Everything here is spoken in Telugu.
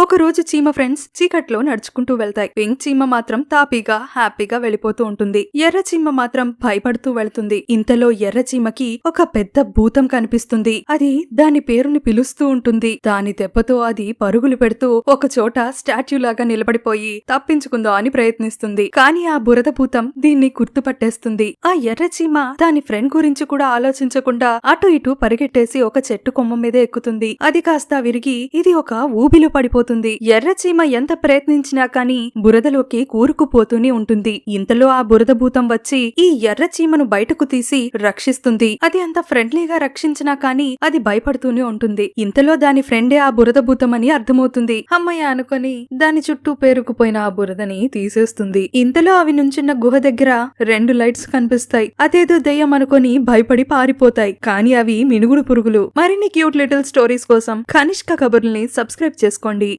ఒక రోజు చీమ ఫ్రెండ్స్ చీకట్లో నడుచుకుంటూ వెళ్తాయి. పింక్ చీమ మాత్రం తాపీగా హ్యాపీగా వెళ్ళిపోతూ ఉంటుంది. ఎర్ర చీమ మాత్రం భయపడుతూ వెళ్తుంది. ఇంతలో ఎర్ర చీమకి ఒక పెద్ద భూతం కనిపిస్తుంది. అది దాని పేరుని పిలుస్తూ ఉంటుంది. దాని దెబ్బతో అది పరుగులు పెడుతూ ఒక చోట స్టాచ్యూ లాగా నిలబడిపోయి తప్పించుకుందో అని ప్రయత్నిస్తుంది. కానీ ఆ బురద భూతం దీన్ని గుర్తుపట్టేస్తుంది. ఆ ఎర్ర చీమ దాని ఫ్రెండ్ గురించి కూడా ఆలోచించకుండా అటు ఇటు పరిగెట్టేసి ఒక చెట్టు కొమ్మ మీద ఎక్కుతుంది. అది కాస్త విరిగి ఇది ఒక ఊబిలో పడిపోతుంది. ఎర్ర చీమ ఎంత ప్రయత్నించినా కానీ బురదలోకి కూరుకుపోతూనే ఉంటుంది. ఇంతలో ఆ బురద భూతం వచ్చి ఈ ఎర్ర చీమను బయటకు తీసి రక్షిస్తుంది. అది అంత ఫ్రెండ్లీగా రక్షించినా కానీ అది భయపడుతూనే ఉంటుంది. ఇంతలో దాని ఫ్రెండే ఆ బురద భూతం అని అర్థమవుతుంది. అమ్మయ్య అనుకొని దాని చుట్టూ పేరుకుపోయిన ఆ బురదని తీసేస్తుంది. ఇంతలో అవి నుంచున్న గుహ దగ్గర 2 లైట్స్ కనిపిస్తాయి. అదేదో దెయ్యం అనుకొని భయపడి పారిపోతాయి. కానీ అవి మినుగుడు పురుగులు. మరిన్ని క్యూట్ లిటిల్ స్టోరీస్ కోసం కనిష్క కబుర్లని సబ్స్క్రైబ్ చేసుకోండి.